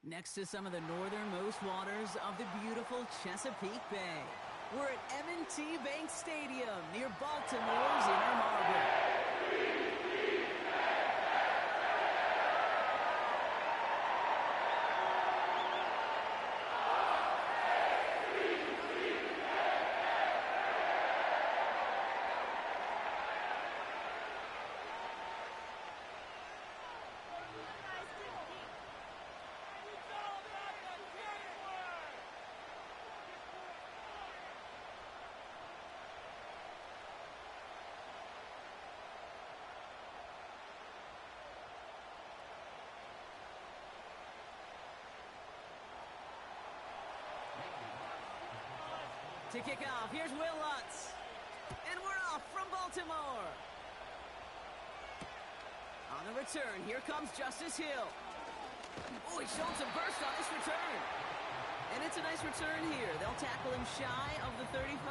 Next to some of the northernmost waters of the beautiful Chesapeake Bay, we're at M&T Bank Stadium near Baltimore's Inner Harbor. To kick off, here's Will Lutz. And we're off from Baltimore. On the return, here comes Justice Hill. Oh, he's showing some burst on this return. And it's a nice return here. They'll tackle him shy of the 35.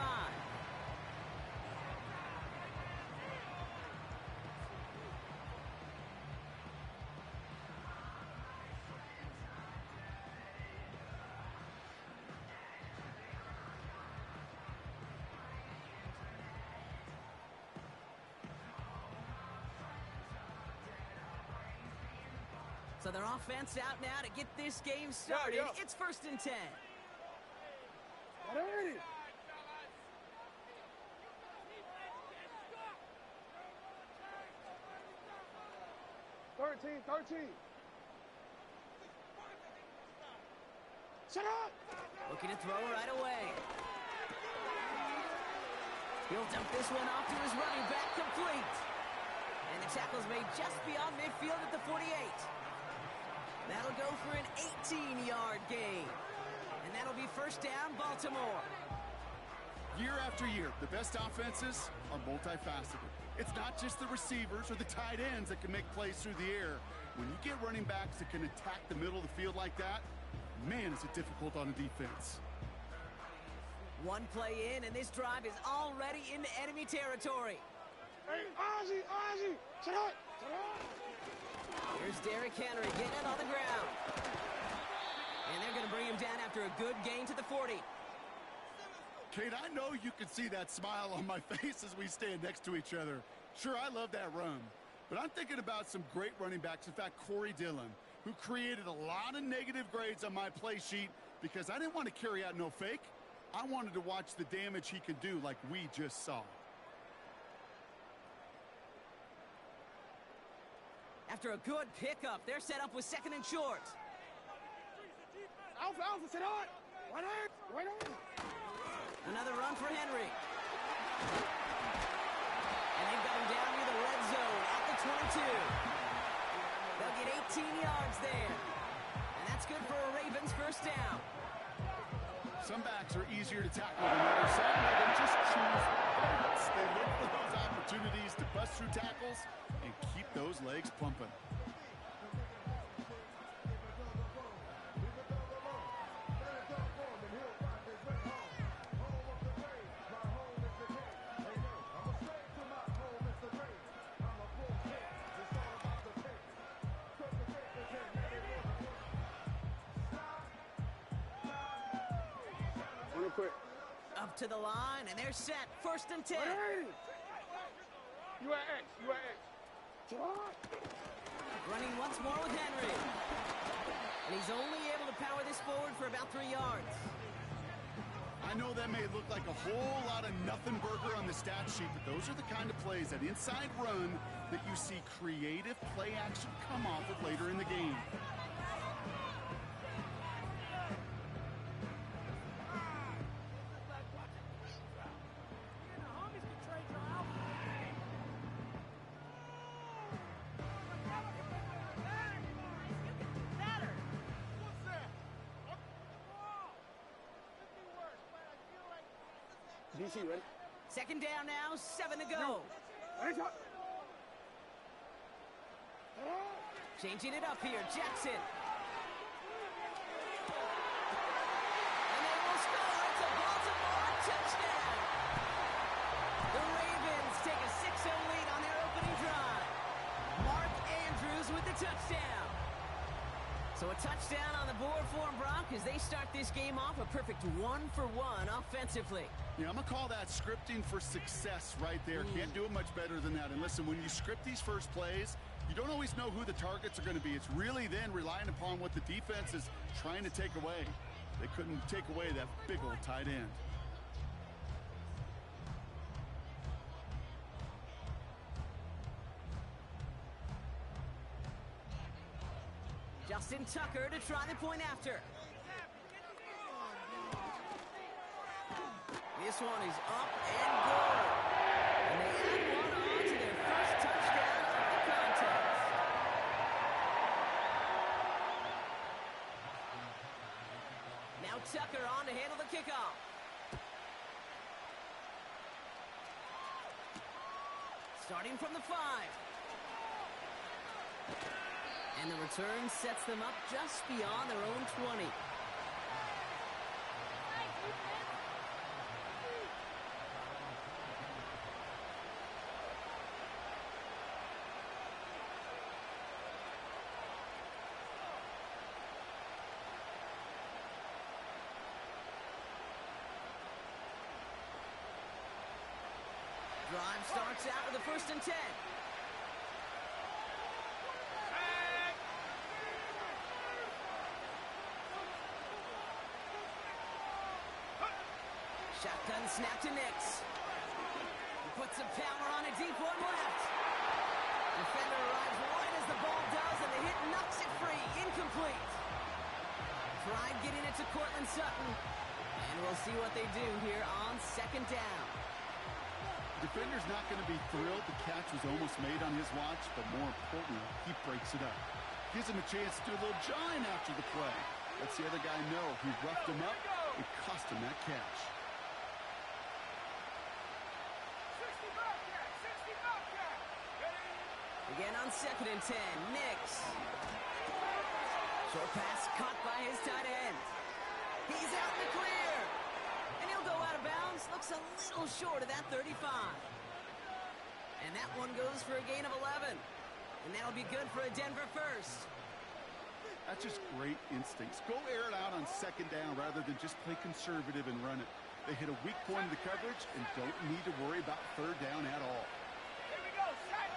So their offense out now to get this game started. It's 1st and 10. Ready. 13. Shut up! Looking to throw right away. He'll dump this one off to his running back, complete. And the tackle's made just beyond midfield at the 48. That'll go for an 18-yard gain. And that'll be 1st down, Baltimore. Year after year, the best offenses are multifaceted. It's not just the receivers or the tight ends that can make plays through the air. When you get running backs that can attack the middle of the field like that, man, is it difficult on a defense. One play in, and this drive is already into enemy territory. Hey, Ozzy! Shut up! Here's Derrick Henry getting it on the ground. And they're going to bring him down after a good gain to the 40. Kate, I know you can see that smile on my face as we stand next to each other. Sure, I love that run. But I'm thinking about some great running backs. In fact, Corey Dillon, who created a lot of negative grades on my play sheet because I didn't want to carry out no fake. I wanted to watch the damage he could do like we just saw. After a good pickup, they're set up with 2nd and short. Alpha, sit on! Right on! Another run for Henry. And they've got him down near the red zone at the 22. They'll get 18 yards there. And that's good for a Ravens 1st down. Some backs are easier to tackle than others. Some of them just choose violence. They look for those opportunities to bust through tackles and keep those legs pumping. Quick. Up to the line, and they're set. 1st and 10. Hey! You at X. Shut up! Running once more with Henry. And he's only able to power this forward for about 3 yards. I know that may look like a whole lot of nothing burger on the stat sheet, but those are the kind of plays, that inside run, that you see creative play action come off of later in the game. DC, ready? 2nd down now, 7 to go. Changing it up here, Jackson. And they will score. It's a Baltimore touchdown. The Ravens take a 6-0 lead on their opening drive. Mark Andrews with the touchdown. So a touchdown on the board for them, Brock, as they start this game off a perfect 1-for-1 offensively. Yeah, I'm going to call that scripting for success right there. Can't do it much better than that. And listen, when you script these first plays, you don't always know who the targets are going to be. It's really then relying upon what the defense is trying to take away. They couldn't take away that big old tight end. Justin Tucker to try the point after. This one is up and good. And they add one on to their first touchdown of the contest. Now Tucker on to handle the kickoff. Starting from the 5. And the return sets them up just beyond their own 20. Drive starts out with a 1st and 10. Shotgun snap to Nix. He puts some power on a deep one left. Defender arrives right as the ball does, and the hit knocks it free. Incomplete. Tried getting it to Cortland Sutton. And we'll see what they do here on 2nd down. Defender's not going to be thrilled the catch was almost made on his watch, but more importantly, he breaks it up. Gives him a chance to do a little jawing after the play. Lets the other guy know he roughed him up. It cost him that catch. Again on 2nd and 10, Nix. Short pass caught by his tight end. He's out in the clear. And he'll go out of bounds. Looks a little short of that 35. And that one goes for a gain of 11. And that'll be good for a Denver first. That's just great instincts. Go air it out on 2nd down rather than just play conservative and run it. They hit a weak point in the coverage and don't need to worry about 3rd down at all. Here we go, set.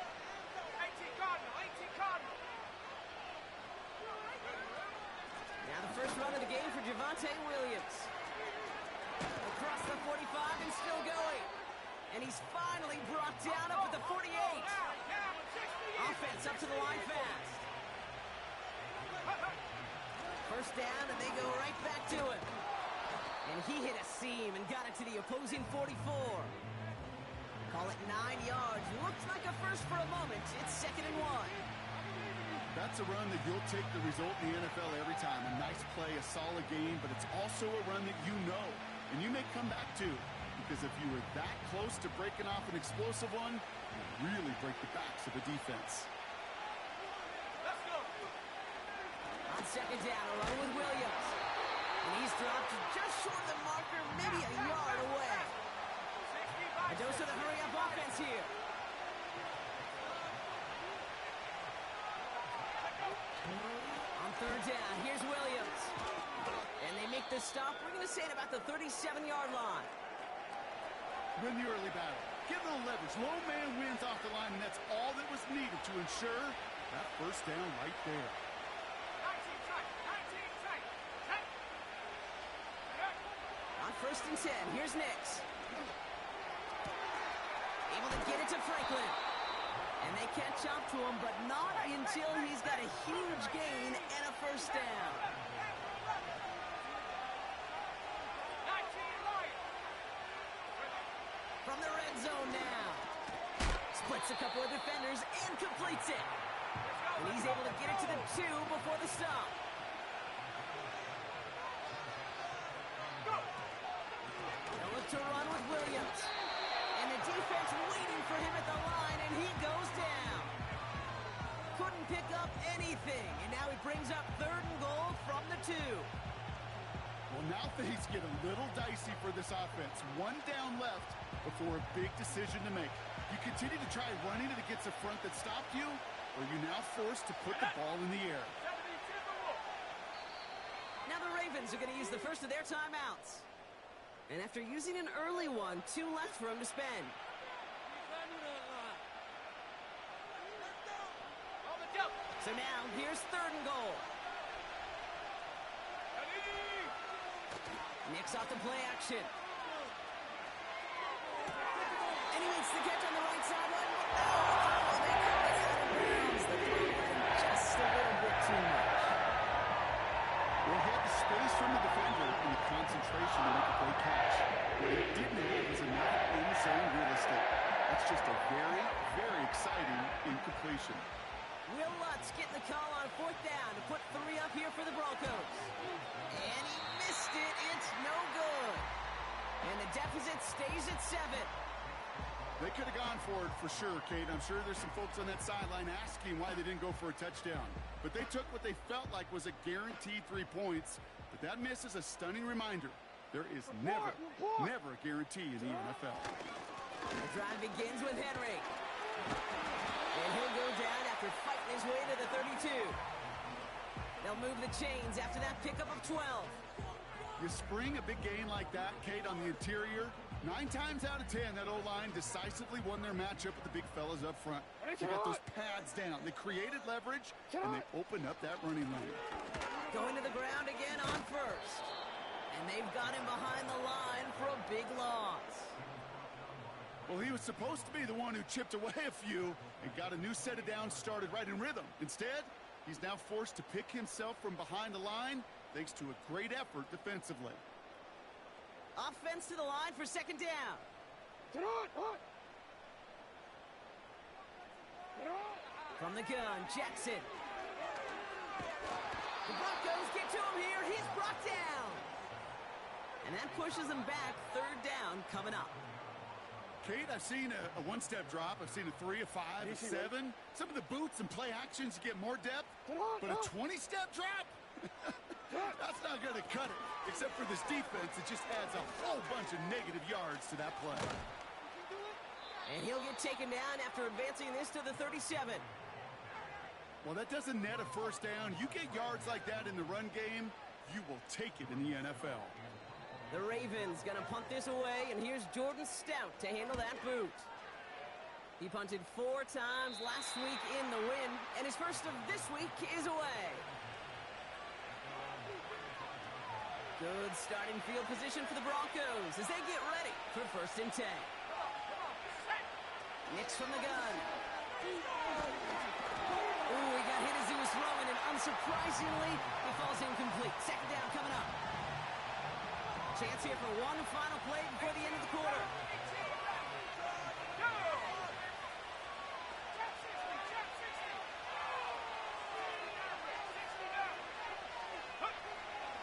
18 Cardinal, 18 Cardinal. Now the first run of the game for Javonte Williams. Across the 45 and still going. And he's finally brought down up at the 48. Offense up to the line fast. First down, and they go right back to him. And he hit a seam and got it to the opposing 44. Call it 9 yards. Looks like a first for a moment. It's 2nd and 1. That's a run that you'll take the result in the NFL every time. A nice play, a solid game, but it's also a run that you know and you may come back to. Because if you were that close to breaking off an explosive one, you really break the backs of the defense. Let's go. On 2nd down, a run with Williams. And he's dropped just short of the marker, maybe a yard away. A dose of the hurry-up offense here. On 3rd down, here's Williams. And they make the stop, we're going to say at about the 37-yard line. Win the early battle. Get a little leverage. Low man wins off the line, and that's all that was needed to ensure that 1st down right there. 19 tight, 19 tight. On 1st and 10, here's Nix. Able to get it to Franklin. And they catch up to him, but not until he's got a huge gain and a 1st down. 19 right. From the red zone now. Splits a couple of defenders and completes it. And he's able to get it to the 2 before the stop. They'll look to run with Williams. And the defense waiting for him at the line, and he goes down. Couldn't pick up anything, and now he brings up 3rd and goal from the 2. Well, now things get a little dicey for this offense. 1 down left before a big decision to make. You continue to try running it against a front that stopped you, or are you now forced to put the ball in the air? 70 Timberwolves. Ravens are going to use the first of their timeouts. And after using an early one, 2 left for him to spend. So now, here's 3rd and goal. Knicks off the play action. And he makes the catch on the right sideline. Oh, they got it out of bounds. The throw went just a little bit too much. Well, he had the space from the defender and the concentration to make a great catch. What he didn't have was enough in-zone real estate. That's just a very, very exciting incompletion. Will Lutz getting the call on 4th down to put 3 up here for the Broncos. And he missed it. It's no good. And the deficit stays at 7. They could have gone for it for sure, Kate. I'm sure there's some folks on that sideline asking why they didn't go for a touchdown. But they took what they felt like was a guaranteed 3 points. But that miss is a stunning reminder. There is never a guarantee in the NFL. The drive begins with Henry. And he'll go down after fighting his way to the 32. They'll move the chains after that pickup of 12. You spring a big game like that, Kate, on the interior, 9 times out of 10, that O-line decisively won their matchup with the big fellas up front. They got those pads down. They created leverage, and they opened up that running lane. Going to the ground again on 1st. And they've got him behind the line for a big loss. Well, he was supposed to be the one who chipped away a few and got a new set of downs started right in rhythm. Instead, he's now forced to pick himself from behind the line thanks to a great effort defensively. Offense to the line for 2nd down. From the gun, Jackson. The Broncos get to him here. He's brought down. And that pushes them back. 3rd down coming up. Kate, I've seen a 1-step drop. I've seen a 3, a 5, a 7. Some of the boots and play actions, you get more depth. But a 20-step drop? That's not going to cut it. Except for this defense, it just adds a whole bunch of negative yards to that play. And he'll get taken down after advancing this to the 37. Well, that doesn't net a 1st down. You get yards like that in the run game, you will take it in the NFL. The Ravens going to punt this away, and here's Jordan Stout to handle that boot. He punted 4 times last week in the win, and his first of this week is away. Good starting field position for the Broncos as they get ready for 1st and 10. Knicks from the gun. Ooh, he got hit as he was throwing, and unsurprisingly, he falls incomplete. 2nd down coming up. Chance here for one final play before the end of the quarter.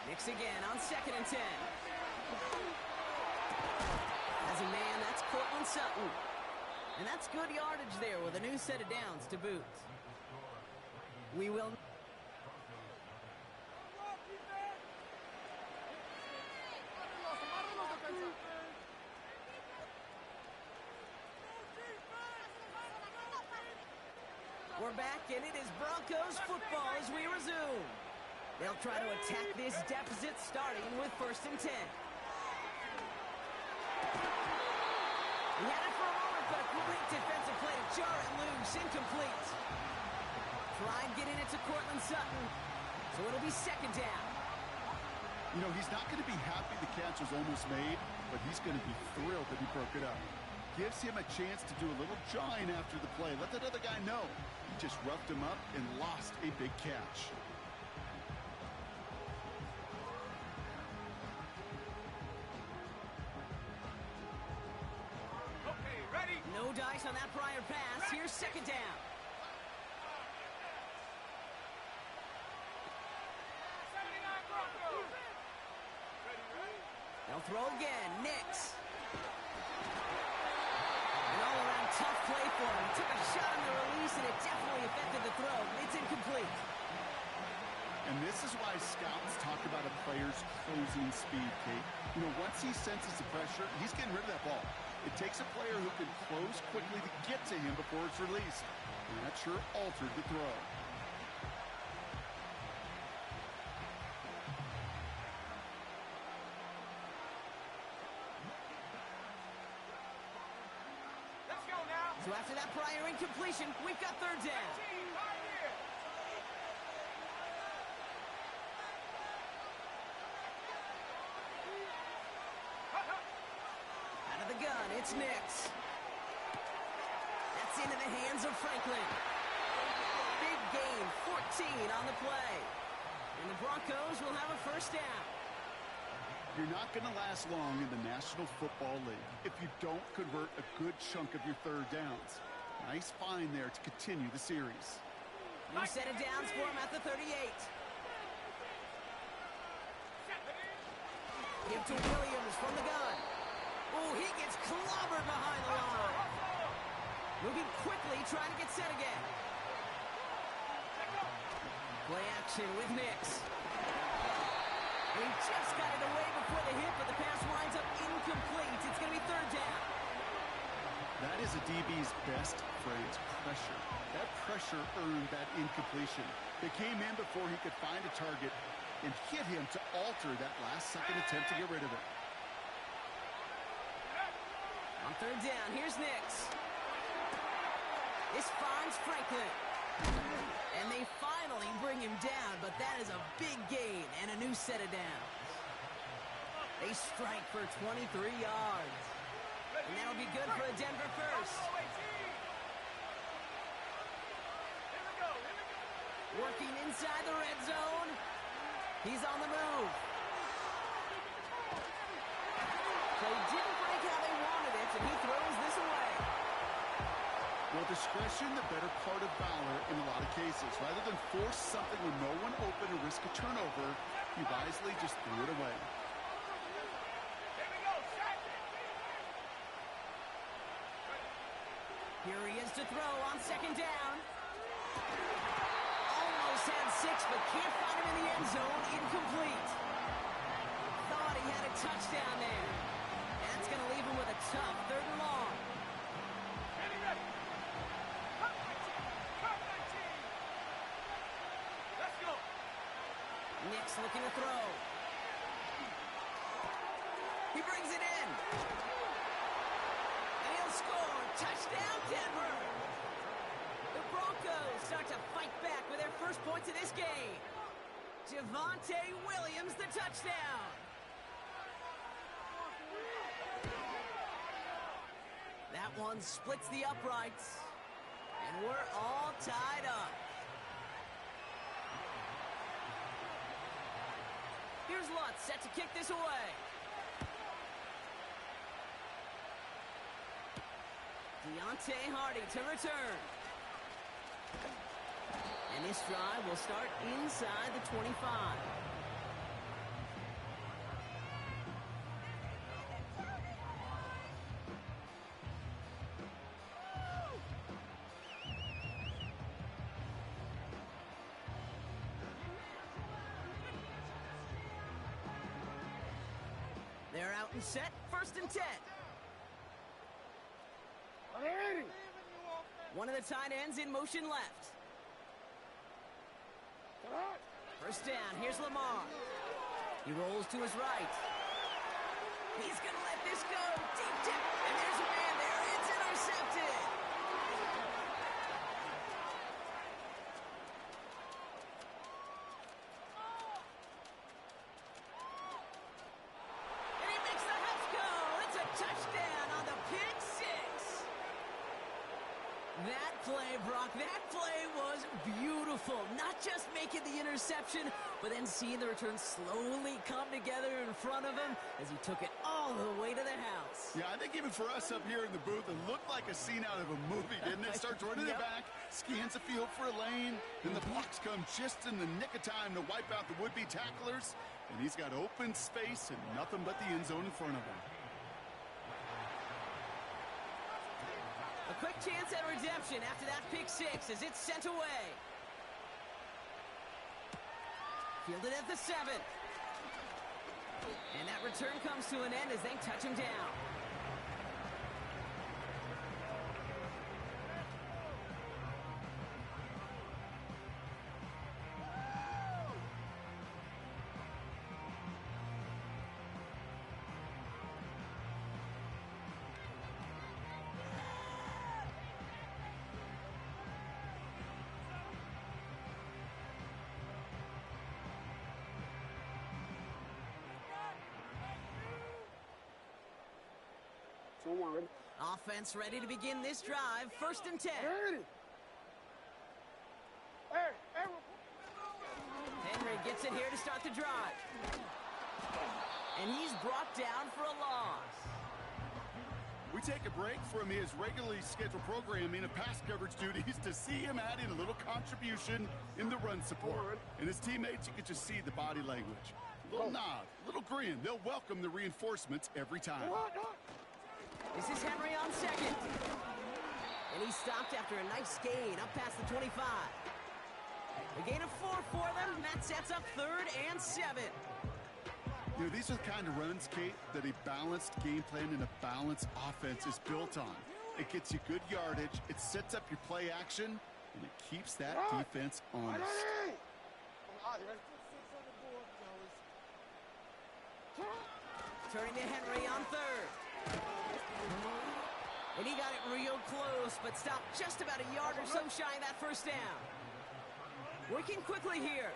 Knicks again on 2nd and 10. As a man, that's Cortland Sutton. And that's good yardage there with a new set of downs to boot. We will... We're back, and it is Broncos football as we resume. They'll try to attack this deficit starting with 1st and 10. He had it for a moment, but a great defensive play to jar it loose, incomplete. Tried getting it to Cortland Sutton, so it'll be 2nd down. You know, he's not going to be happy the catch was almost made, but he's going to be thrilled that he broke it up. Gives him a chance to do a little jawing after the play. Let that other guy know. He just roughed him up and lost a big catch. Okay, ready? No dice on that prior pass. Here's 2nd down. 79 Broncos. Ready? They'll throw again. Knicks. An all-around tough play for him. He took a shot on the release, and it definitely affected the throw. It's incomplete. And this is why scouts talk about a player's closing speed, Kate. You know, once he senses the pressure, he's getting rid of that ball. It takes a player who can close quickly to get to him before it's released. And that sure altered the throw. So after that prior incompletion, we've got third down. Out of the gun, it's Nix. That's into the hands of Franklin. Big gain, 14 on the play. And the Broncos will have a first down. You're not going to last long in the National Football League if you don't convert a good chunk of your third downs. Nice find there to continue the series. New set of downs for him at the 38. Give to Williams from the gun. Oh, he gets clobbered behind the line. Moving quickly, trying to get set again. Play action with Nix. He just got it away before the hit, but the pass winds up incomplete. It's going to be third down. That is a DB's best phrase, pressure. That pressure earned that incompletion. They came in before he could find a target and hit him to alter that last-second attempt to get rid of it. On third down, here's Nix. This finds Franklin. And they finally bring him down, but that is a big gain and a new set of downs. They strike for 23 yards. And that'll be good for a Denver first. Working inside the red zone. He's on the move. They didn't break how they wanted it, and he throws this away. Well, discretion, the better part of valor in a lot of cases. Rather than force something with no one open and risk a turnover, he wisely just threw it away. Here he is to throw on second down. Almost had 6, but can't find him in the end zone. Incomplete. Thought he had a touchdown there. That's going to leave him with a tough third and long. Nix looking to throw. He brings it in. And he'll score. Touchdown, Denver. The Broncos start to fight back with their first points of this game. Javonte Williams, the touchdown. That one splits the uprights. And we're all tied up. Here's Lutz set to kick this away. Deontay Hardy to return. And this drive will start inside the 25. They're out and set, 1st and 10. One of the tight ends in motion left. First down, here's Lamar. He rolls to his right. He's going to let this go. Deep dip, and there's a man there. It's intercepted. And he makes the Huffs go. It's a touchdown on the pick six. That play, Brock, that play was beautiful. Not just making the interception, but then seeing the return slowly come together in front of him as he took it all the way to the house. Yeah, I think even for us up here in the booth, it looked like a scene out of a movie, didn't it? Starts running it back, scans the field for a lane, then the blocks come just in the nick of time to wipe out the would-be tacklers, and he's got open space and nothing but the end zone in front of him. A quick chance at redemption after that pick six as it's sent away. Fielded at the 7. And that return comes to an end as they touch him down. 2-1, ready? Offense ready to begin this drive. 1st and 10. Ready. Hey, hey. Henry gets it here to start the drive. And he's brought down for a loss. We take a break from his regularly scheduled programming of pass coverage duties to see him add in a little contribution in the run support. And his teammates, you can just see the body language. Little nod, little grin. They'll welcome the reinforcements every time. This is Henry on 2nd. And he stopped after a nice gain up past the 25. A gain of 4 for them. That sets up 3rd and 7. You know, these are the kind of runs, Kate, that a balanced game plan and a balanced offense is built on. It gets you good yardage, it sets up your play action, and it keeps that defense honest. Turning to Henry on 3rd. And he got it real close, but stopped just about a yard or so shy of that 1st down. Working quickly here.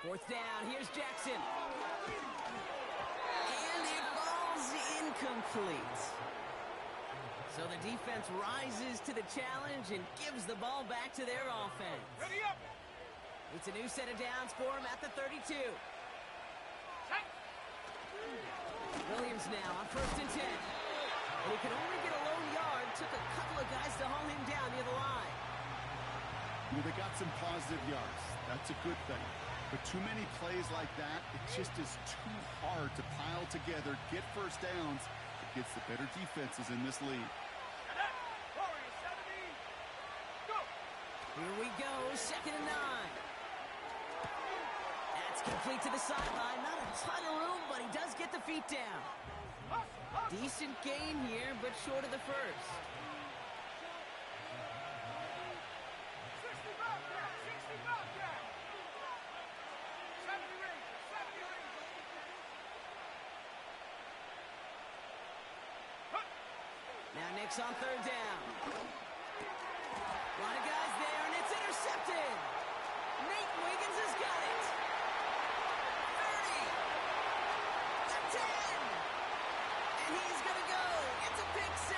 4th down, here's Jackson. And it falls incomplete. So the defense rises to the challenge and gives the ball back to their offense. Ready up. It's a new set of downs for him at the 32. Williams now on 1st and 10. And he could only get a lone yard. Took a couple of guys to haul him down near the line. You know, they got some positive yards. That's a good thing. But too many plays like that, it just is too hard to pile together, get 1st downs against the better defenses in this league. Here we go, 2nd and 9. That's complete to the sideline. Not a ton of room, but he does get the feet down. Decent gain here, but short of the 1st. Now Nick's on 3rd down. A lot of guys there, and it's intercepted. Nate Wiggins has got it. 30. The 10. And he's going to go. It's a pick 6.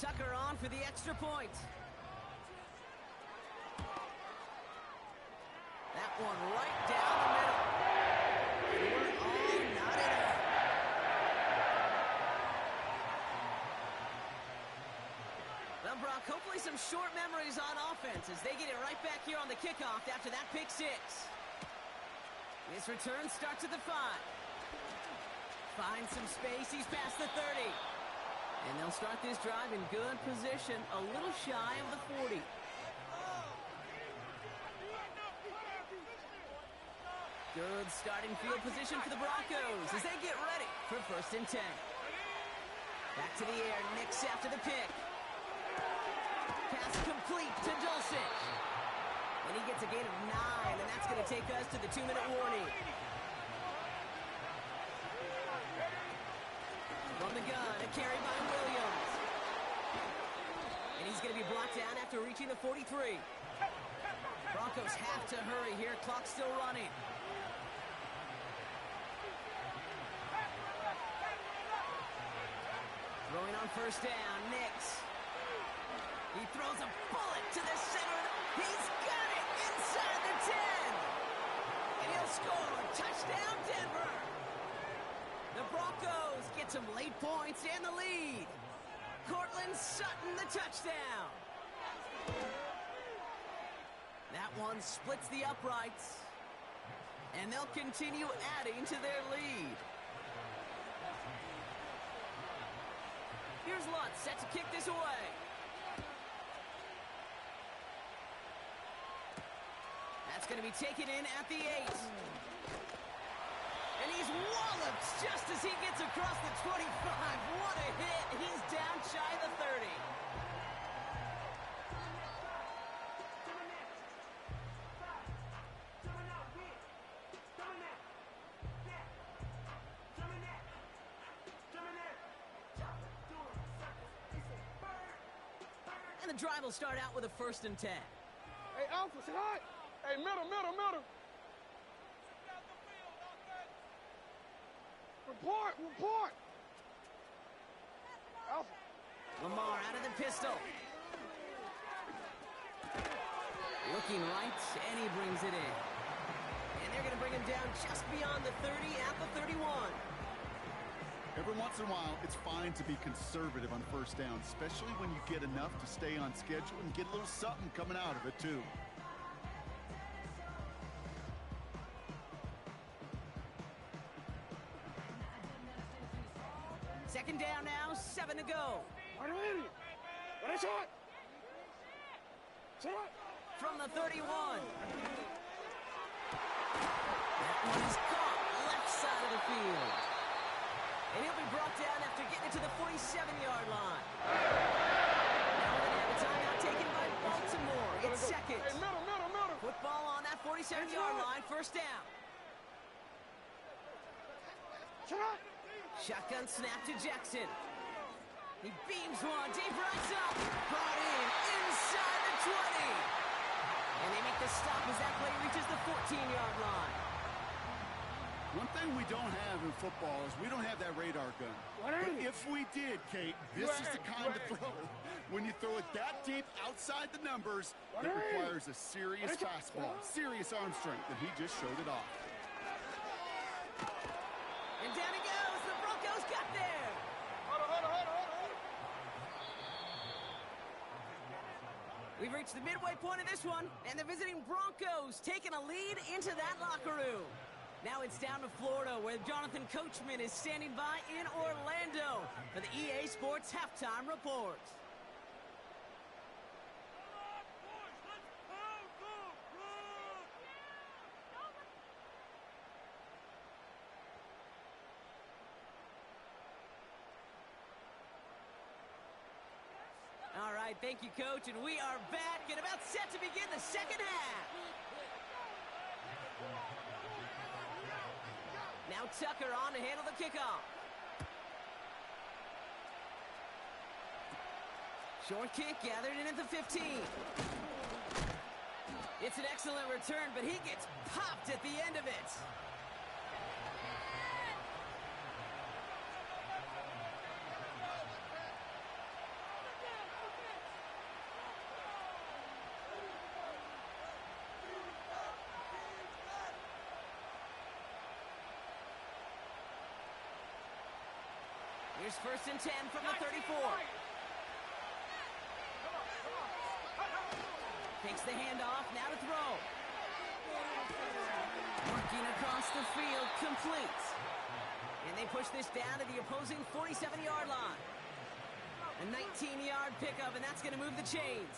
Tucker on for the extra point. That one right down the middle. And we're all knotted up. Well, Brock, hopefully some short memories on offense as they get it right back here on the kickoff after that pick 6. This return starts at the 5. Finds some space. He's past the 30. And they'll start this drive in good position, a little shy of the 40. Good starting field position for the Broncos as they get ready for 1st and 10. Back to the air, Nix after the pick. Pass complete to Dulcich. And he gets a gain of 9, and that's going to take us to the 2-minute warning. From the gun, a carry by Williams. And he's going to be blocked down after reaching the 43. Broncos have to hurry here. Clock's still running. Throwing on 1st down, Nix. He throws a bullet to the center. He's got it inside the 10. And he'll score. Touchdown, Denver. The Broncos get some late points and the lead. Cortland Sutton, the touchdown. That one splits the uprights. And they'll continue adding to their lead. Here's Lutz set to kick this away. That's going to be taken in at the 8. And he's walloped just as he gets across the 25. What a hit. He's down shy of the 30. And the drive will start out with a 1st and 10. Hey, Alpha, say hi. Hey, middle. Report. Alpha. Lamar out of the pistol. Looking right, and he brings it in. And they're going to bring him down just beyond the 30 at the 31. Every once in a while, it's fine to be conservative on 1st down, especially when you get enough to stay on schedule and get a little something coming out of it, too. Second down now, 7 to go. From the 31. That one is caught left side of the field. And he'll be brought down after getting it to the 47-yard line. Now we're going to have a timeout taken by Baltimore. It's second. Hey, middle. Football on that 47-yard line, 1st down. Shotgun snap to Jackson. He beams one, deep right up. Brought in, inside the 20. And they make the stop as that play reaches the 14-yard line. One thing we don't have in football is we don't have that radar gun. But if we did, Kate, this is the kind of throw. When you throw it that deep outside the numbers, it requires a serious fastball, serious arm strength, and he just showed it off. And down he goes. The Broncos got there. We've reached the midway point of this one, and the visiting Broncos taking a lead into that locker room. Now it's down to Florida, where Jonathan Coachman is standing by in Orlando for the EA Sports Halftime Report. All right, thank you, Coach, and we are back and about set to begin the second half. Now Tucker on to handle the kickoff. Short kick gathered in at the 15. It's an excellent return, but he gets popped at the end of it. Here's 1st and 10 from the 34. Takes the handoff, now to throw. Working across the field, complete. And they push this down to the opposing 47-yard line. A 19-yard pickup, and that's going to move the chains.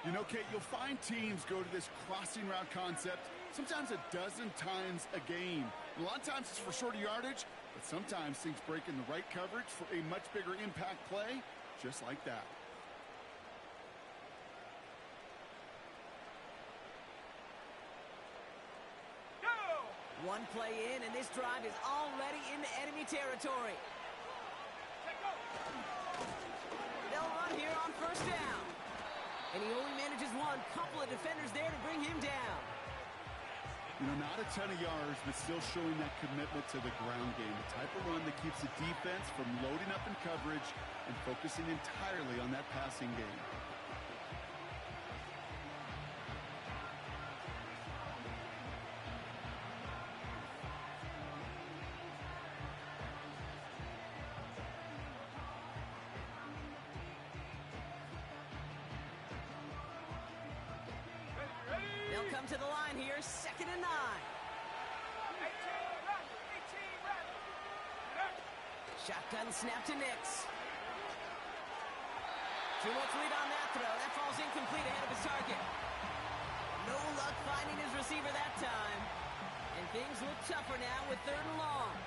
You know, Kate, you'll find teams go to this crossing route concept sometimes a dozen times a game. A lot of times it's for shorter yardage, but sometimes things break in the right coverage for a much bigger impact play, just like that. One play in, and this drive is already into enemy territory. They'll run here on 1st down. And he only manages one. Couple of defenders there to bring him down. You know, not a ton of yards, but still showing that commitment to the ground game. The type of run that keeps the defense from loading up in coverage and focusing entirely on that passing game. They'll come to the line here, 2nd and 9. 18 ready. Shotgun snap to Nix. Too much lead on that throw. That falls incomplete ahead of his target. No luck finding his receiver that time. And things look tougher now with 3rd and long.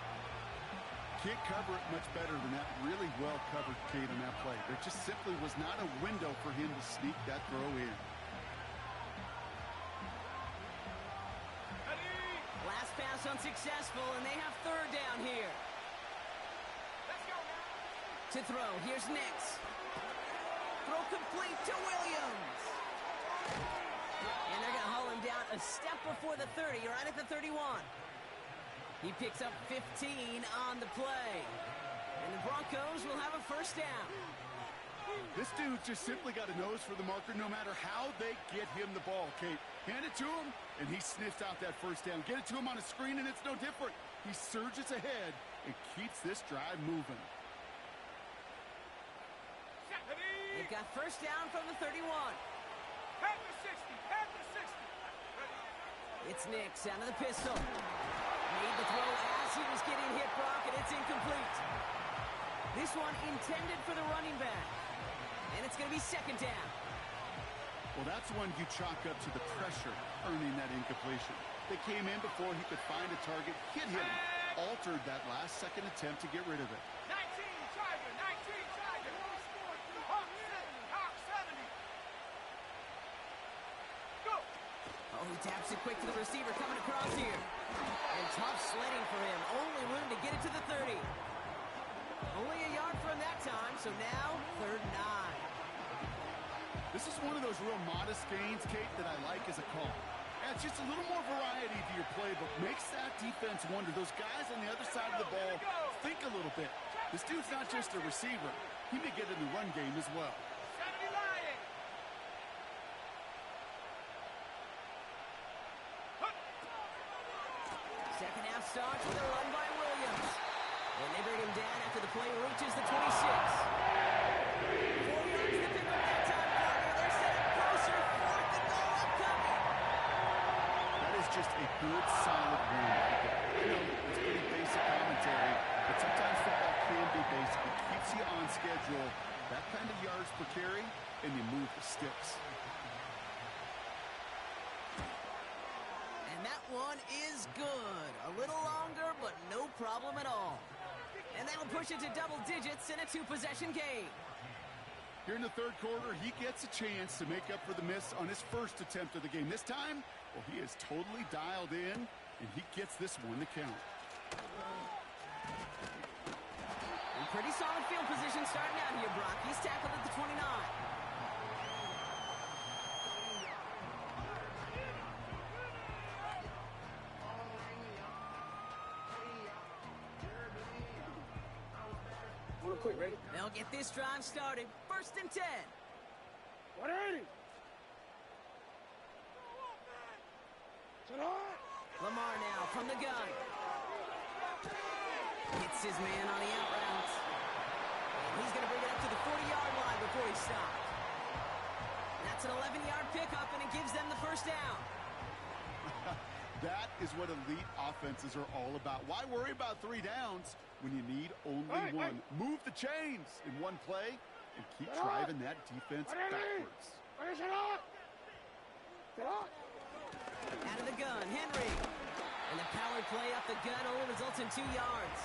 Can't cover it much better than that. Really well covered, Kate, on that play. There just simply was not a window for him to sneak that throw in. Last pass unsuccessful, and they have 3rd down here. Let's go now. To throw, here's Nix. throw complete to Williams. And they're going to haul him down a step before the 30, right at the 31. He picks up 15 on the play. And the Broncos will have a first down. This dude just simply got a nose for the marker no matter how they get him the ball, Kate. Hand it to him, and he sniffs out that first down. Get it to him on a screen, and it's no different. He surges ahead and keeps this drive moving. They've got first down from the 31. Head to 60. Head to 60. It's Nix out of the pistol. Made the throw as he was getting hit, Brock, and it's incomplete. This one intended for the running back. And it's going to be second down. Well, that's one you chalk up to the pressure earning that incompletion. They came in before he could find a target, hit him, altered that last-second attempt to get rid of it. 19 Tiger. 19 Tiger. Hawk 70. Hawk 70. Go. Oh, he taps it quick to the receiver coming across here. And tough sledding for him. Only room to get it to the 30. Only a yard from that time, so now 3rd and 9. This is one of those real modest gains, Kate, that I like as a call. Adds just a little more variety to your playbook. Makes that defense wonder. Those guys on the other side of the ball think a little bit. This dude's not just a receiver. He may get in the run game as well. 70 Lion. Second half starts with a run by Williams. And they bring him down after the play reaches the 26. 4 yards to pick up that time, partner. They're set up closer. 4th and goal upcoming. That is just a good, solid win right there. I know it's pretty basic commentary, but sometimes football can be basic. It keeps you on schedule. That kind of yards per carry, and you move the sticks. And that one is good. A little longer, but no problem at all. And that'll push it to double digits in a 2-possession game. Here in the 3rd quarter, he gets a chance to make up for the miss on his first attempt of the game. This time, well, he is totally dialed in, and he gets this one to count. In pretty solid field position starting out here, Brock. He's tackled at the 29. Quick, ready? They'll get this drive started. 1st and 10. 180. Lamar now from the gun. Hits his man on the out route. And he's going to bring it up to the 40-yard line before he stopped. That's an 11-yard pickup, and it gives them the first down. That is what elite offenses are all about. Why worry about 3 downs when you need only one? Move the chains in one play and keep driving that defense backwards. Out of the gun, Henry. And the power play up the gun only results in 2 yards.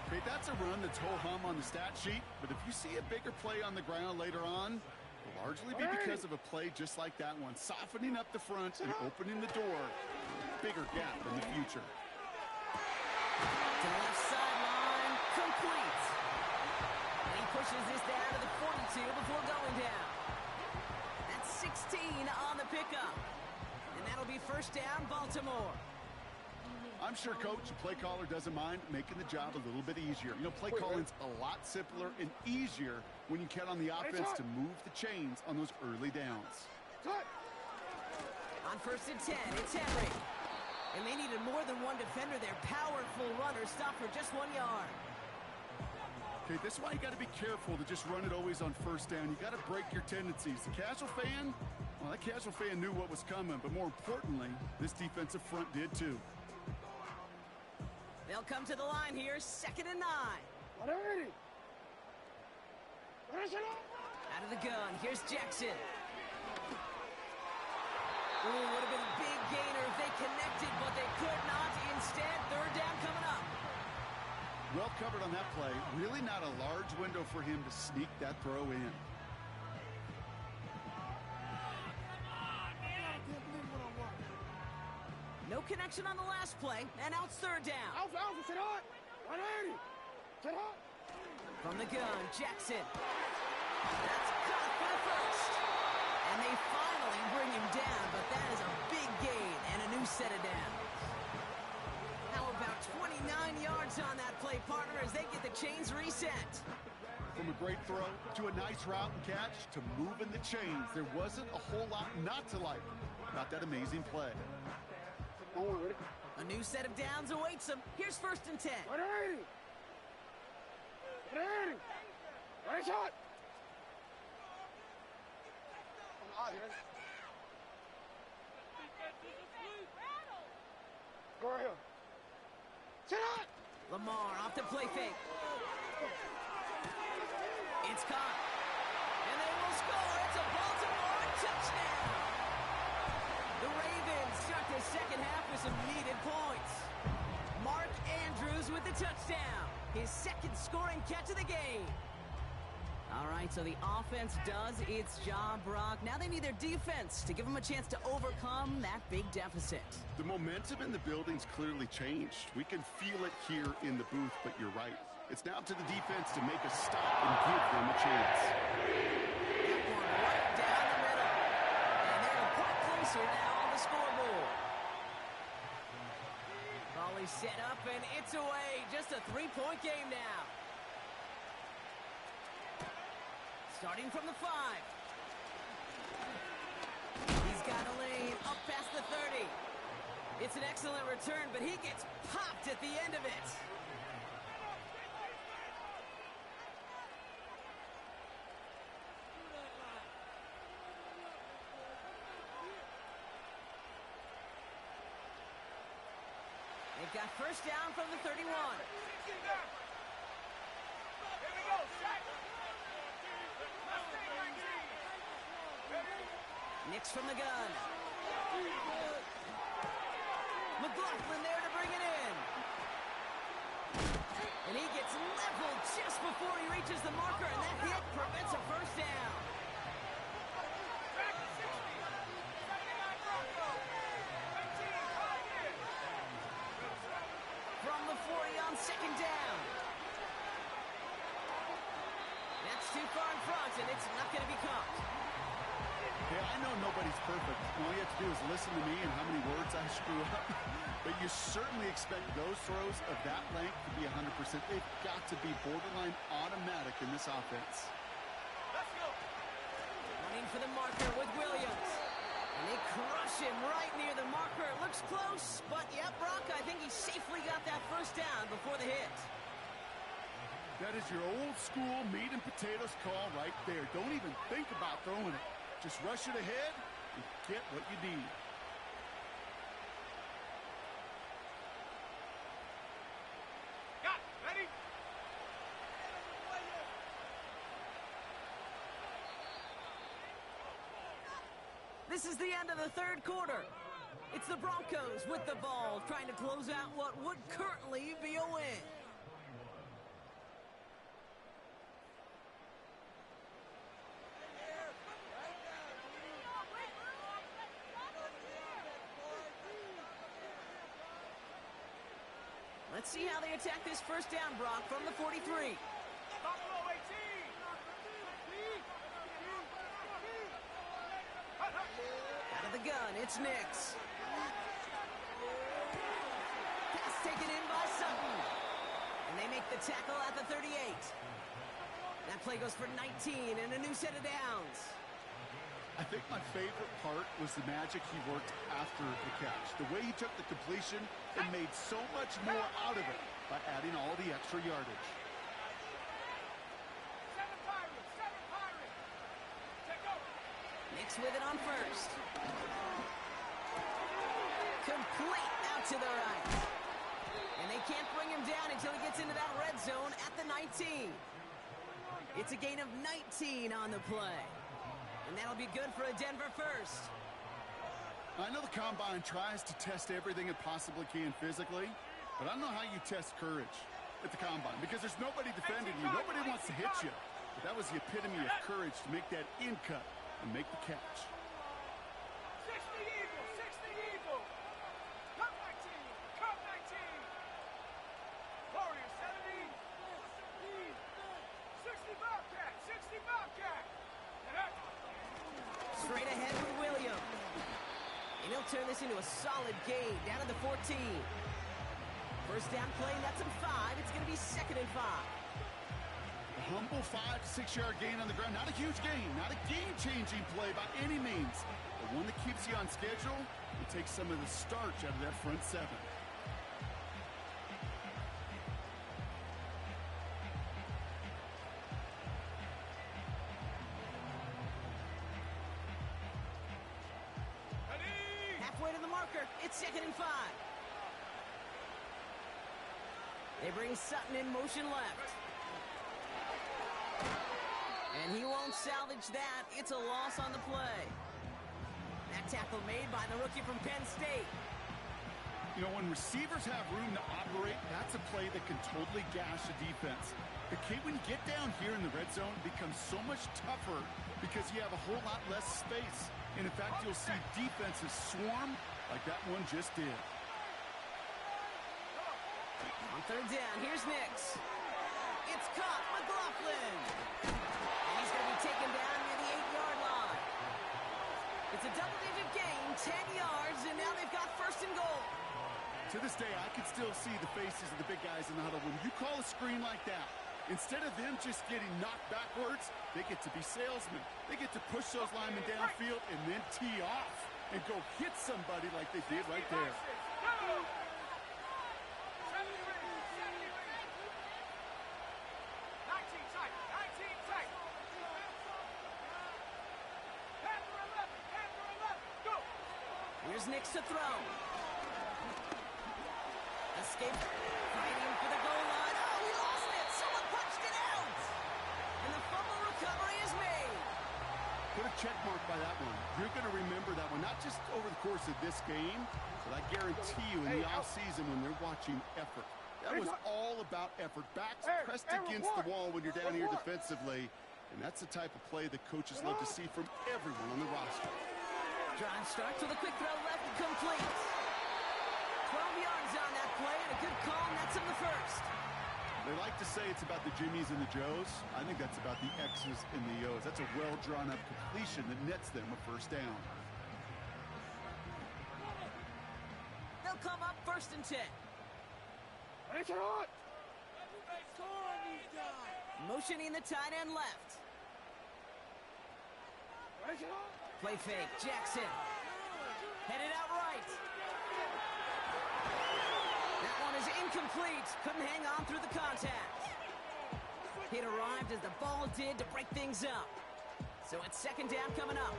Okay, that's a run that's ho-hum on the stat sheet, but if you see a bigger play on the ground later on, it'll largely be because of a play just like that one, softening up the front and opening the door. Bigger gap in the future. To the left sideline, complete. And he pushes this down to the 42 before going down. That's 16 on the pickup. And that'll be first down, Baltimore. I'm sure coach and play caller doesn't mind making the job a little bit easier. You know, play calling's a lot simpler and easier when you count on the offense to move the chains on those early downs. On 1st and 10, it's Henry. And they needed more than one defender. Their powerful runner stopped for just 1 yard. Okay, this is why you got to be careful to just run it always on first down. You got to break your tendencies. The casual fan, well, that casual fan knew what was coming, but more importantly, this defensive front did too. They'll come to the line here, 2nd and 9. Out of the gun, here's Jackson. Ooh, would have been a big gainer if they connected, but they could not. Instead, 3rd down coming up. Well covered on that play. Really not a large window for him to sneak that throw in. No connection on the last play, and now it's 3rd down. Sit on. 180. Sit on. From the gun, Jackson. That's caught for the first. And they finally bring him down, but that is a big gain and a new set of downs. How about 29 yards on that play, partner, as they get the chains reset. From a great throw to a nice route and catch to moving the chains, there wasn't a whole lot not to like about that amazing play. A new set of downs awaits them. Here's 1st and 10. shot. Go right here. Sit out. Lamar off the play fake. It's caught. And they will score. It's a Baltimore touchdown. The Ravens start the second half with some needed points. Mark Andrews with the touchdown. His second scoring catch of the game. All right, so the offense does its job, Brock. Now they need their defense to give them a chance to overcome that big deficit. The momentum in the building's clearly changed. We can feel it here in the booth, but you're right. It's now up to the defense to make a stop and give them a chance. That one right down the middle. And they're a point closer now on the scoreboard. Ball is set up, and it's away. Just a 3-point game now. Starting from the 5. He's got a lane up past the 30. It's an excellent return, but he gets popped at the end of it. They've got first down from the 31. Here we go, Shaq. Nix from the gun. McLaughlin there to bring it in. And he gets leveled just before he reaches the marker, and that hit prevents a first down. Back to 60. 79 Broncos. 18, From the 40 on second down. That's too far in front, and it's not going to be caught. Hey, I know nobody's perfect. All you have to do is listen to me and how many words I screw up. But you certainly expect those throws of that length to be 100%. They've got to be borderline automatic in this offense. Let's go. Running for the marker with Williams. And they crush him right near the marker. It looks close, but yeah, Brock, I think he safely got that first down before the hit. That is your old school meat and potatoes call right there. Don't even think about throwing it. Just rush it ahead and get what you need. Got it. Ready? This is the end of the third quarter. It's the Broncos with the ball, trying to close out what would currently be a win. Let's see how they attack this first down, Brock, from the 43. Buffalo 18. Out of the gun, it's Nix. Pass taken in by Sutton. And they make the tackle at the 38. That play goes for 19 and a new set of downs. I think my favorite part was the magic he worked after the catch. The way he took the completion and made so much more out of it by adding all the extra yardage. 7 Pirates. 7 Pirates. Take over. Nix with it on first. Complete out to the right. And they can't bring him down until he gets into that red zone at the 19. It's a gain of 19 on the play. And that'll be good for a Denver first. I know the Combine tries to test everything it possibly can physically, but I don't know how you test courage at the Combine because there's nobody defending you. Nobody wants to hit you. But that was the epitome of courage to make that in cut and make the catch. 60 Eagles. 60 Eagles. Cup 19. Cup 19. Warriors 70. 60 Bobcats. 60 Bobcats. Straight ahead with Williams. And he'll turn this into a solid gain down to the 14. First down play, that's him 5. It's going to be 2nd and 5. A humble 5 to 6 yard gain on the ground. Not a huge gain, not a game-changing play by any means, but one that keeps you on schedule and takes some of the starch out of that front 7. Halfway to the marker, it's 2nd and 5. They bring Sutton in motion left. And he won't salvage that. It's a loss on the play. That tackle made by the rookie from Penn State. You know, when receivers have room to operate, that's a play that can totally gash a defense. But Kate, when you get down here in the red zone, it becomes so much tougher because you have a whole lot less space. And in fact, you'll see defenses swarm like that one just did. On 3rd down, here's Nix. It's caught, McLaughlin. And he's going to be taken down near the 8-yard line. It's a double-digit gain, 10 yards, and now they've got 1st and goal. To this day, I can still see the faces of the big guys in the huddle. When you call a screen like that, instead of them just getting knocked backwards, they get to be salesmen. They get to push those linemen downfield and then tee off and go hit somebody like they did right there. Here's Nix to throw. Escape. Fighting for the goal line. Oh, he lost it. Someone punched it out. And the fumble recovery is made. Put a check mark by that one. You're going to remember that one, not just over the course of this game, but I guarantee you in the offseason when they're watching effort. That was all about effort. Backs pressed against the wall when you're down here defensively. And that's the type of play that coaches love to see from everyone on the roster. John starts with a quick throw left, complete. 12 yards on that play, and a good call, and that's in the 1st. They like to say it's about the Jimmies and the Joes. I think that's about the X's and the O's. That's a well-drawn-up completion that nets them a 1st down. They'll come up 1st and 10. Motioning the tight end left. Play fake, Jackson. Headed out right. That one is incomplete. Couldn't hang on through the contact. It arrived as the ball did to break things up. So it's 2nd down coming up.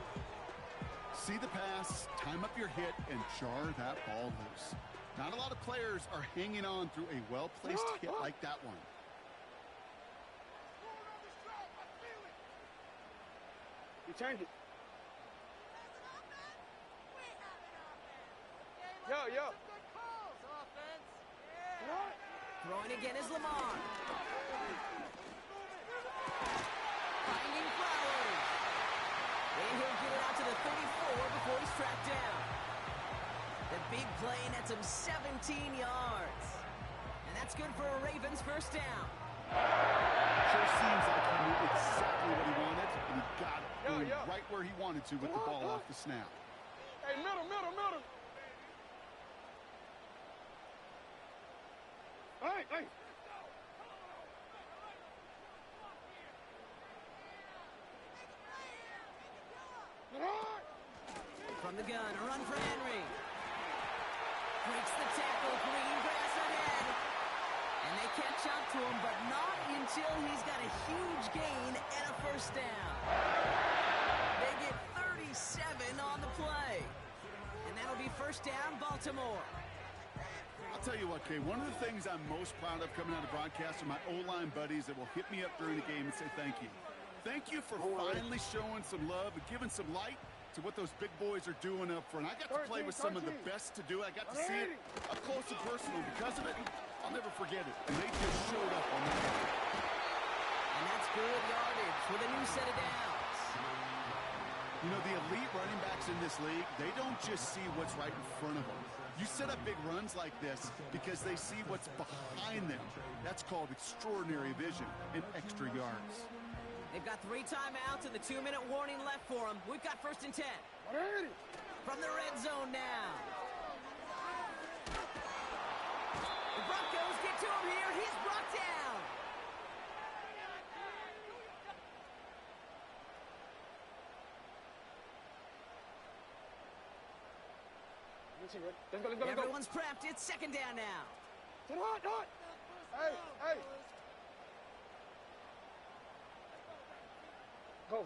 See the pass, time up your hit, and jar that ball loose. Not a lot of players are hanging on through a well-placed hit like that one. You turned it. Yo. Throwing again is Lamar. Finding Flowers. And he'll get it out to the 34 before he's tracked down. The big play nets him 17 yards. And that's good for a Ravens 1st down. Sure seems like he knew exactly what he wanted, and he got it right where he wanted to with the ball off the snap. Hey, middle. Hey. From the gun, a run for Henry. Breaks the tackle, green grass ahead. And they catch up to him, but not until he's got a huge gain and a 1st down. They get 37 on the play. And that'll be 1st down, Baltimore. I'll tell you what, Kay, one of the things I'm most proud of coming out of broadcast are my O-line buddies that will hit me up during the game and say thank you. Thank you for finally showing some love and giving some light to what those big boys are doing up front. I got to play with some of the best to do it. I got to see it up close and personal. Because of it, I'll never forget it. And they just showed up on that. And that's good yardage with a new set of downs. You know, the elite running backs in this league, they don't just see what's right in front of them. You set up big runs like this because they see what's behind them. That's called extraordinary vision and extra yards. They've got 3 timeouts and the 2-minute warning left for them. We've got 1st and 10. From the red zone now. The Broncos get to him here. He's brought down. Let's go. Everyone's prepped. It's 2nd down now. Sit hot. Hey. Go.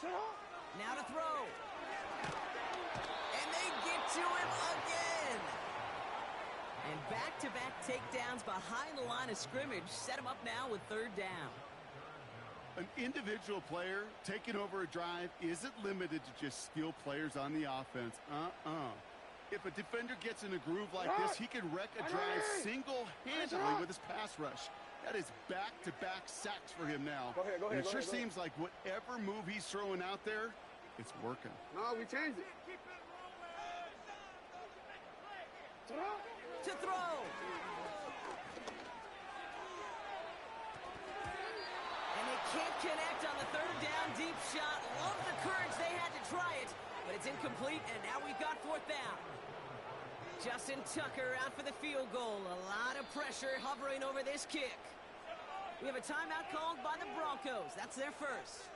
Sit hot. Now to throw. And they get to him again. And back-to-back takedowns behind the line of scrimmage set him up now with 3rd down. An individual player taking over a drive isn't limited to just skilled players on the offense. If a defender gets in a groove like this, he can wreck a drive single-handedly with his pass rush. That is back-to-back sacks for him now. Go ahead, and it go sure ahead. seems like whatever move he's throwing out there, it's working. No, we changed it. Sit hot. To throw. And they can't connect on the 3rd down deep shot. Love the courage they had to try it, but it's incomplete, and now we've got 4th down. Justin Tucker out for the field goal. A lot of pressure hovering over this kick. We have a timeout called by the Broncos. That's their first.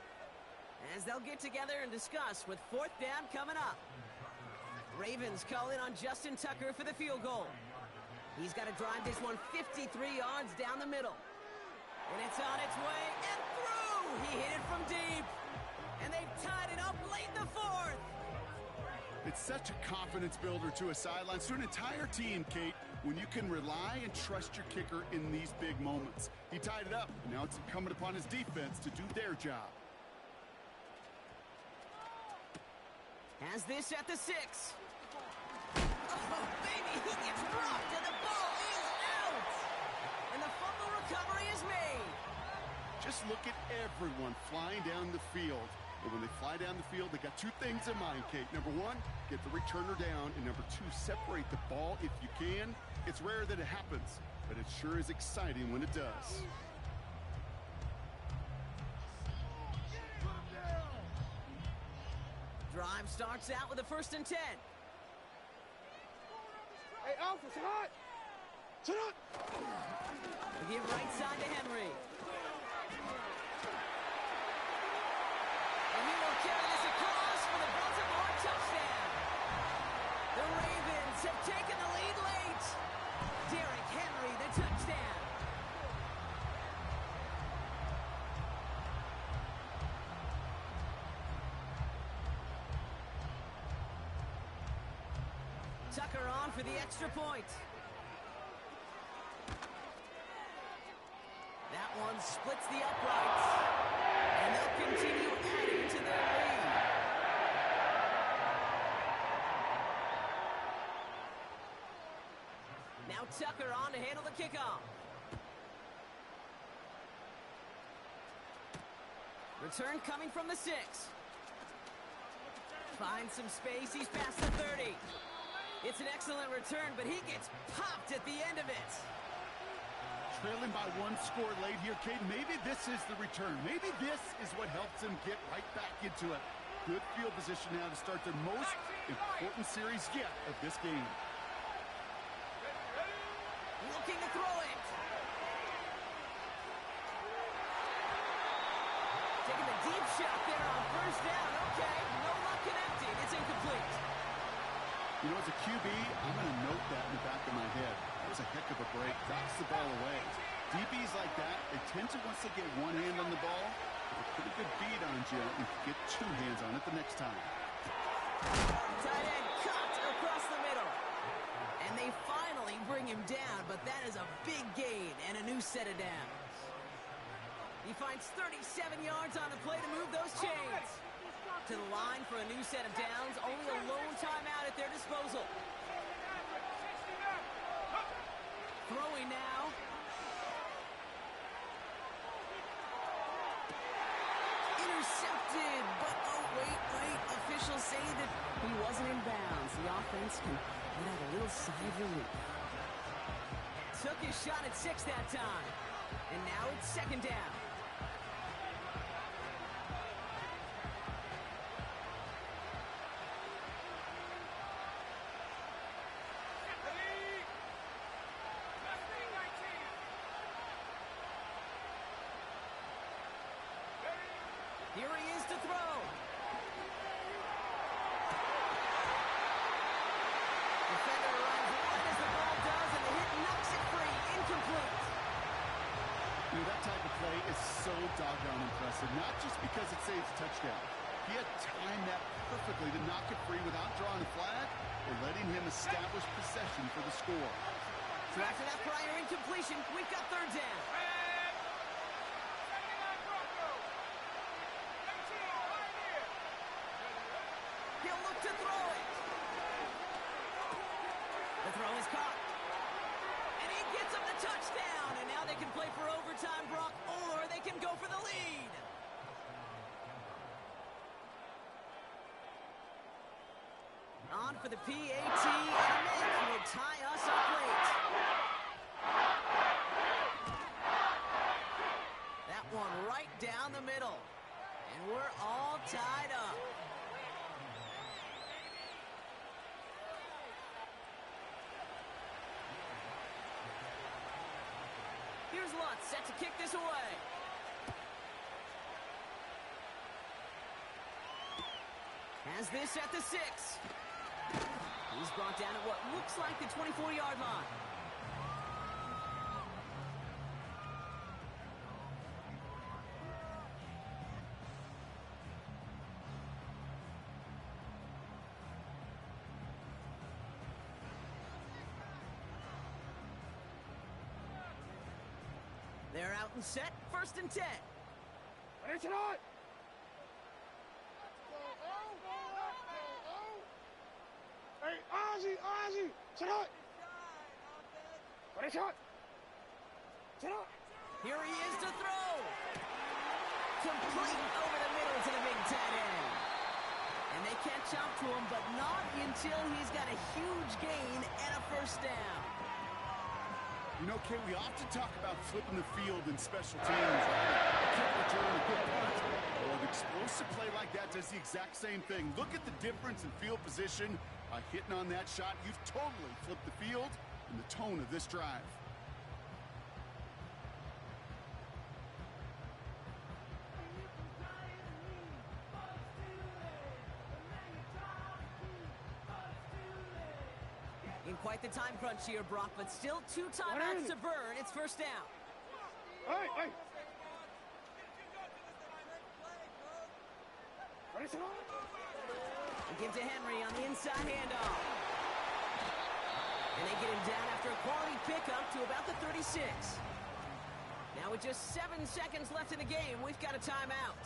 As they'll get together and discuss with 4th down coming up. Ravens call in on Justin Tucker for the field goal. He's got to drive this one 53 yards down the middle. And it's on its way and through. He hit it from deep. And they've tied it up late in the 4th. It's such a confidence builder to a sideline, to an entire team, Kate, when you can rely and trust your kicker in these big moments. He tied it up, and now it's incumbent upon his defense to do their job. Has this at the 6. Oh, baby, he gets dropped, and the ball is out. And the fumble recovery is made. Just look at everyone flying down the field. And when they fly down the field, they got 2 things in mind, Kate. Number 1, get the returner down. And number 2, separate the ball if you can. It's rare that it happens, but it sure is exciting when it does. Drive starts out with a 1st and 10. Hey, Alpha, sit hot. Sit hot. We give right side to Henry. And he will carry this across for the Baltimore touchdown. The Ravens have taken the lead late. Derrick Henry, the touchdown. Tucker on for the extra point. That one splits the uprights. And they'll continue adding to their lead. Now Tucker on to handle the kickoff. Return coming from the 6. Finds some space. He's past the 30. It's an excellent return, but he gets popped at the end of it. Trailing by 1 score late here, Kate. Maybe this is the return. Maybe this is what helps them get right back into it. Good field position now to start their most important series yet of this game. Looking to throw it. Taking the deep shot there on 1st down. Okay, no luck connecting. It's incomplete. You know, as a QB, I'm going to note that in the back of my head. That was a heck of a break. Knocks the ball away. DBs like that, they tend to, once they get one hand on the ball, have a pretty good beat on you and get 2 hands on it the next time. Tight end cut across the middle. And they finally bring him down, but that is a big gain and a new set of downs. He finds 37 yards on the play to move those chains. To the line for a new set of downs, only a lone timeout at their disposal. Throwing now. Intercepted, but oh, wait. Officials say that he wasn't in bounds. The offense can let out a little sigh of relief. Took his shot at 6 that time. And now it's second down. Here he is to throw. Defender runs right as the ball does, and the hit knocks it free. Incomplete. You know, that type of play is so doggone impressive, not just because it saves a touchdown. He had timed that perfectly to knock it free without drawing a flag or letting him establish possession for the score. So after that prior incompletion, we've got third down. He'll look to throw it. The throw is caught. And he gets him the touchdown. And now they can play for overtime, Brock, or they can go for the lead. On for the PAT, and a minute will tie us up late. That one right down the middle. And we're all tied up. Here's Lutz, set to kick this away. Has this at the 6. He's brought down at what looks like the 24-yard line. They're out and set, 1st and 10. Ready to not. Hey, Ozzie, sit up. Ready to not. Sit up. Here he is to throw. Complete over the middle to the big tight end. And they catch up to him, but not until he's got a huge gain and a 1st down. You know, Kay, we often talk about flipping the field in special teams. A kick return, a good punt. Well, an explosive play like that does the exact same thing. Look at the difference in field position. By hitting on that shot, you've totally flipped the field and the tone of this drive. In quite the time crunch here, Brock, but still 2 timeouts to burn. It's 1st down. Hey. Ready to not. And give to Henry on the inside handoff. And they get him down after a quality pickup to about the 36. Now with just 7 seconds left in the game, we've got a timeout.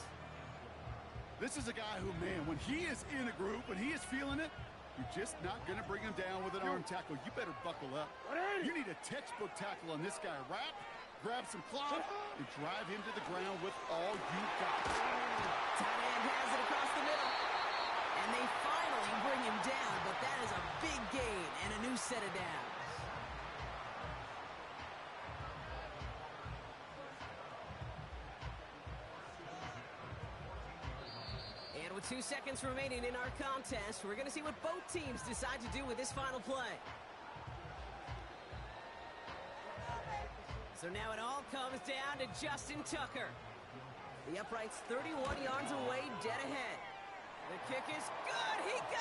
This is a guy who, man, when he is in a group, when he is feeling it, you're just not going to bring him down with an arm tackle. You better buckle up. You need a textbook tackle on this guy. Wrap, grab some cloth, and drive him to the ground with all you got. Tight end has it across the middle. And they finally bring him down, but that is a big gain and a new set of downs. And with 2 seconds remaining in our contest, we're going to see what both teams decide to do with this final play. So now it all comes down to Justin Tucker. The upright's 31 yards away, dead ahead. The kick is good. He got